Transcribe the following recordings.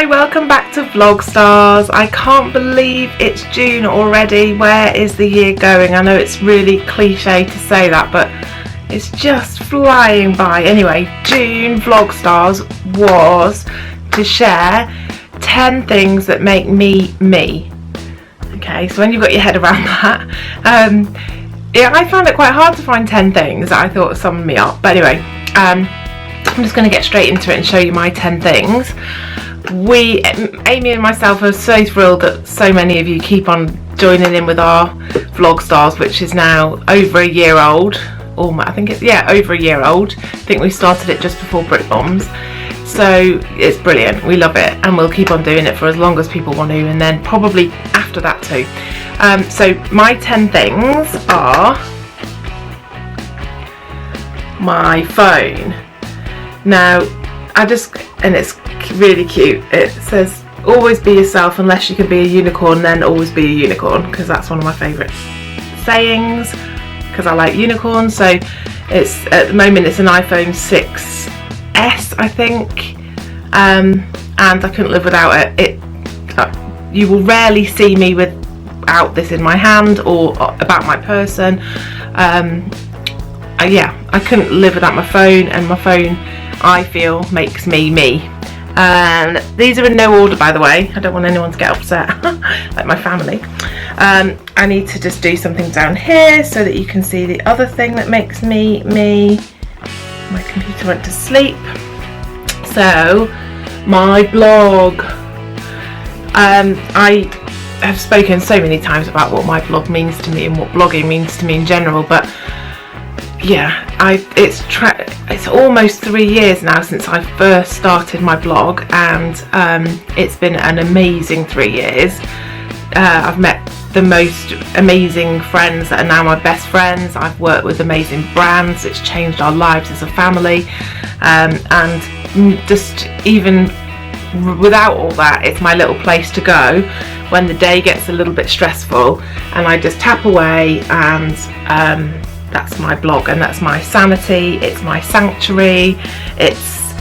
Hi, welcome back to Vlogstars. I can't believe it's June already. Where is the year going? I know it's really cliche to say that, but it's just flying by. Anyway, June Vlogstars was to share 10 things that make me me. Okay, so when you've got your head around that, yeah, I found it quite hard to find 10 things that I thought summed me up. But anyway, I'm just going to get straight into it and show you my 10 things. Amy and myself are so thrilled that so many of you keep on joining in with our Vlogstars, which is now over a year old. I think it's, yeah, over a year old. I think we started it just before Brick Bombs. So it's brilliant, we love it, and we'll keep on doing it for as long as people want to, and then probably after that too. So my 10 things are my phone. Now, and it's really cute, it says always be yourself unless you can be a unicorn, then always be a unicorn, because that's one of my favourite sayings, because I like unicorns. So it's, at the moment it's an iPhone 6S, I think, and I couldn't live without it. You will rarely see me without this in my hand or about my person. Yeah, I couldn't live without my phone, and my phone, I feel, makes me me. And these are in no order, by the way. I don't want anyone to get upset, like my family. I need to just do something down here so that you can see the other thing that makes me me. My computer went to sleep. So, my blog. I have spoken so many times about what my blog means to me and what blogging means to me in general, but yeah, it's almost 3 years now since I first started my blog, and it's been an amazing 3 years. I've met the most amazing friends that are now my best friends. I've worked with amazing brands. It's changed our lives as a family, and just even without all that, it's my little place to go when the day gets a little bit stressful, and I just tap away, and that's my blog, and that's my sanity, it's my sanctuary, it's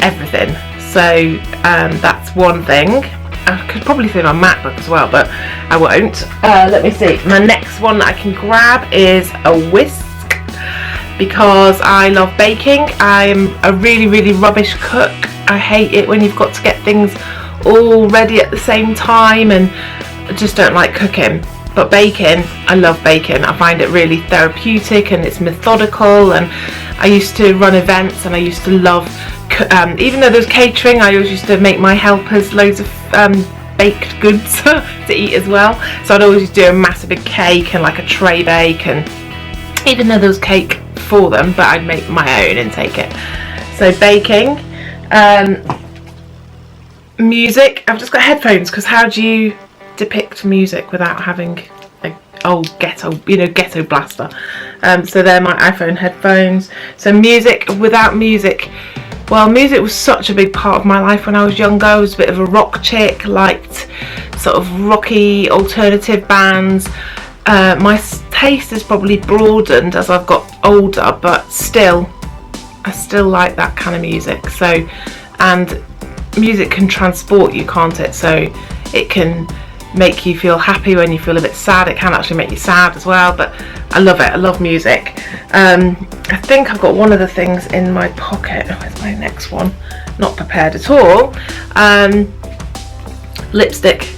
everything. So that's one thing. I could probably say my MacBook as well, but I won't. Let me see. My next one that I can grab is a whisk, because I love baking. I'm a really, really rubbish cook. I hate it when you've got to get things all ready at the same time, and I just don't like cooking. But baking, I love baking. I find it really therapeutic, and it's methodical, and I used to run events, and I used to love, even though there's catering, I always used to make my helpers loads of baked goods to eat as well. So I'd always do a massive big cake and like a tray bake, and even though there was cake for them, but I'd make my own and take it. So baking. Music, I've just got headphones, because how do you depict music without having a old ghetto blaster? So they're my iPhone headphones. So music, without music, well, music was such a big part of my life when I was younger. I was a bit of a rock chick, liked sort of rocky alternative bands. My taste has probably broadened as I've got older, but still, I still like that kind of music. So, and music can transport you, can't it? So it can make you feel happy when you feel a bit sad. It can actually make you sad as well, but I love it. I love music. I think I've got one of the things in my pocket. Where's my next one? Not prepared at all. Lipstick.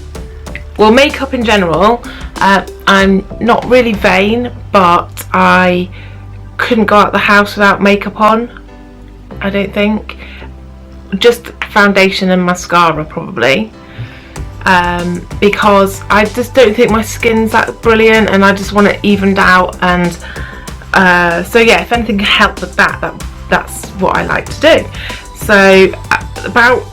Well, makeup in general. I'm not really vain, but I couldn't go out the house without makeup on, I don't think. Just foundation and mascara probably, because I just don't think my skin's that brilliant, and I just want it evened out, and so yeah, if anything can help with that's what I like to do. So about,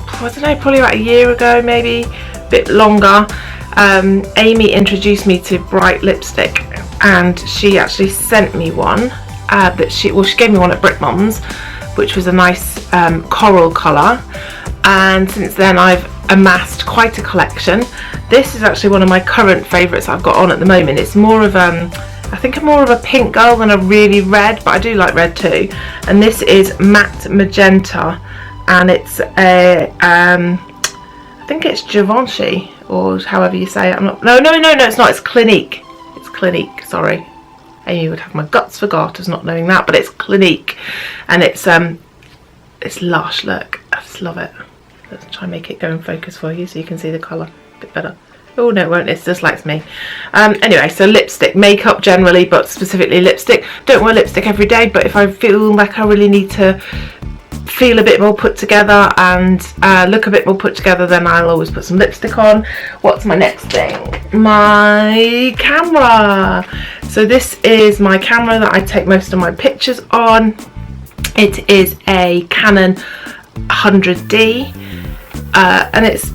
I don't know, probably about a year ago, maybe a bit longer, Amy introduced me to bright lipstick, and she actually sent me one she gave me one at Brick Bombs, which was a nice coral colour, and since then I've amassed quite a collection. This is actually one of my current favourites I've got on at the moment. It's more of I think I'm more of a pink girl than a really red, but I do like red too. And this is matte magenta, and it's a I think it's Givenchy, or however you say it. No, it's not. It's Clinique. It's Clinique, sorry. Amy would have my guts for garters not knowing that, but it's Clinique. And it's lush, look. I just love it. Let's try and make it go in focus for you so you can see the colour a bit better. Oh no, it won't. It's just like me. Anyway, so lipstick, makeup generally, but specifically lipstick. Don't wear lipstick every day, but if I feel like I really need to feel a bit more put together and look a bit more put together, then I'll always put some lipstick on. What's my next thing? My camera. So this is my camera that I take most of my pictures on. It is a Canon 100D, and it's,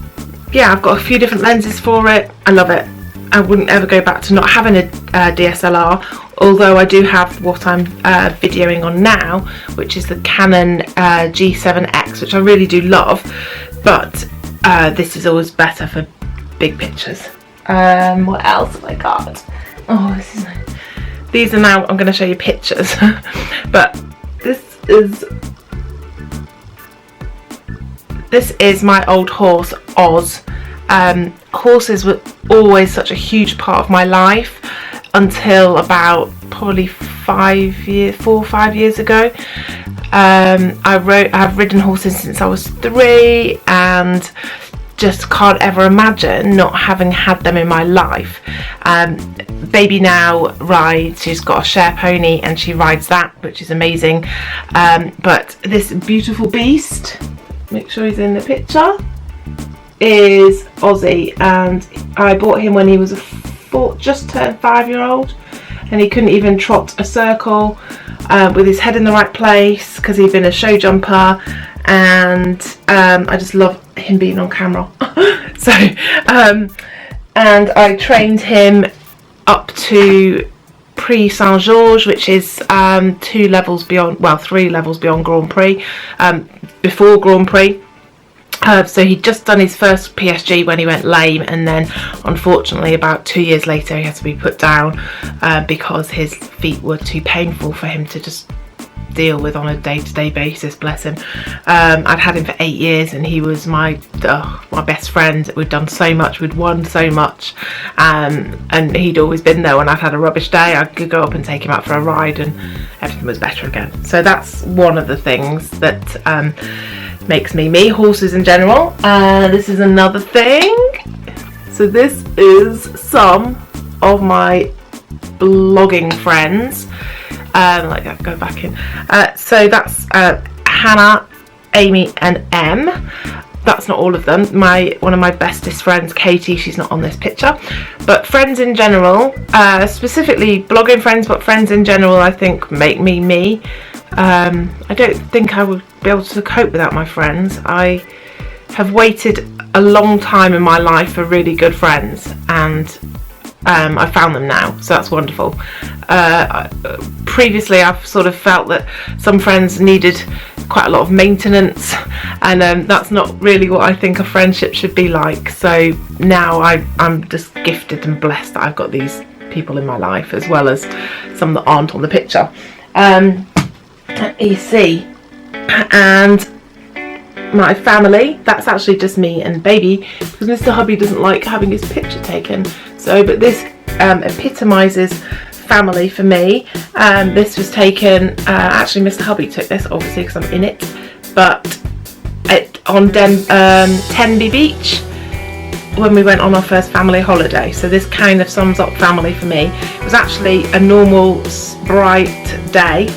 yeah, I've got a few different lenses for it. I love it. I wouldn't ever go back to not having a DSLR, although I do have what I'm videoing on now, which is the Canon G7X, which I really do love, but this is always better for big pictures. What else have I got? Oh, these are now, I'm going to show you pictures, but this is my old horse, Oz. Horses were always such a huge part of my life until about probably 4 or 5 years ago. I've ridden horses since I was 3 and just can't ever imagine not having had them in my life. Baby now rides, she's got a share pony and she rides that, which is amazing. But this beautiful beast, make sure he's in the picture, is Ozzy, and I bought him when he was just turned 5-year-old, and he couldn't even trot a circle with his head in the right place because he'd been a show jumper, and I just love him being on camera. So and I trained him up to Prix Saint-Georges, which is 2 levels beyond, well, 3 levels beyond Grand Prix, before Grand Prix. So he'd just done his first PSG when he went lame, and then unfortunately about 2 years later he had to be put down because his feet were too painful for him to just deal with on a day-to-day basis, bless him. I'd had him for 8 years and he was my best friend. We'd done so much, we'd won so much, and he'd always been there when I'd had a rubbish day. I could go up and take him out for a ride and everything was better again. So that's one of the things that makes me me, horses in general. This is another thing. So this is some of my blogging friends. Like I go back in. So that's Hannah, Amy and Em. That's not all of them. One of my bestest friends, Katie, she's not on this picture. But friends in general, specifically blogging friends, but friends in general, I think make me me. I don't think I would be able to cope without my friends. I have waited a long time in my life for really good friends, and I found them now, so that's wonderful. Previously I've sort of felt that some friends needed quite a lot of maintenance, and that's not really what I think a friendship should be like. So now I'm just gifted and blessed that I've got these people in my life, as well as some that aren't on the picture. You see, and my family, that's actually just me and baby, because Mr. Hubby doesn't like having his picture taken. So, but this epitomises family for me. This was taken, actually Mr. Hubby took this, obviously because I'm in it, but on Tenby Beach when we went on our first family holiday. So this kind of sums up family for me. It was actually a normal bright day.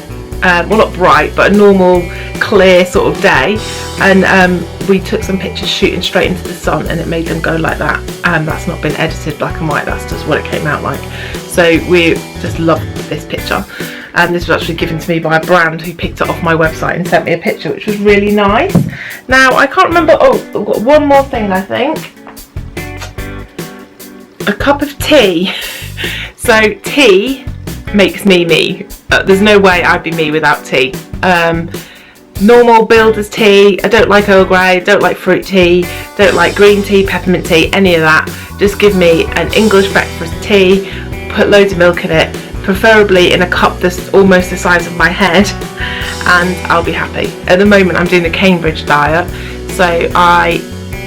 Well, not bright, but a normal clear sort of day, and we took some pictures shooting straight into the sun, and it made them go like that. That's not been edited black and white, that's just what it came out like. So we just loved this picture, and this was actually given to me by a brand who picked it off my website and sent me a picture, which was really nice. Now I can't remember, oh, I've got one more thing, I think. A cup of tea. So tea makes me me. There's no way I'd be me without tea. Normal builder's tea, I don't like Earl Grey, don't like fruit tea, don't like green tea, peppermint tea, any of that. Just give me an English breakfast tea, put loads of milk in it, preferably in a cup that's almost the size of my head, and I'll be happy. At the moment I'm doing the Cambridge diet, so I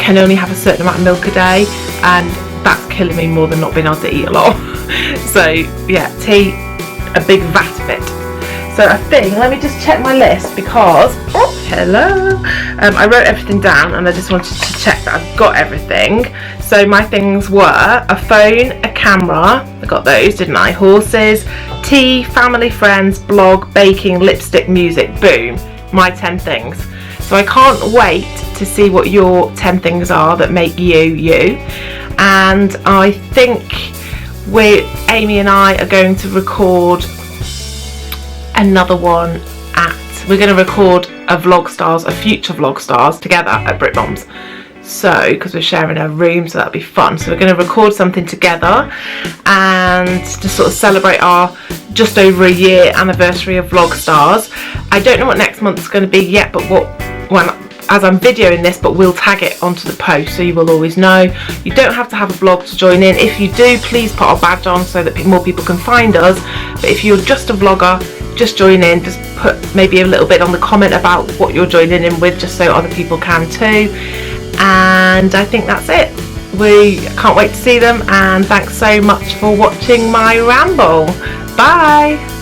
can only have a certain amount of milk a day, and that's killing me more than not being able to eat a lot. So yeah, tea, a big vat of it. So I think, let me just check my list because, oh, hello, I wrote everything down and I just wanted to check that I've got everything. So my things were a phone, a camera, I got those, didn't I? Horses, tea, family, friends, blog, baking, lipstick, music, boom, my 10 things. So I can't wait to see what your 10 things are that make you, you. And I think Amy and I are going to record another one we're going to record a Vlogstars, a future Vlogstars together at Brit Mom's. So, because we're sharing a room, so that'll be fun. So we're going to record something together and to sort of celebrate our just over a year anniversary of Vlogstars. I don't know what next month's going to be yet, but as I'm videoing this, but we'll tag it onto the post so you will always know. You don't have to have a blog to join in. If you do, please put our badge on so that more people can find us. But if you're just a vlogger, just join in, just put maybe a little bit on the comment about what you're joining in with, just so other people can too. And I think that's it. We can't wait to see them, and thanks so much for watching my ramble. Bye.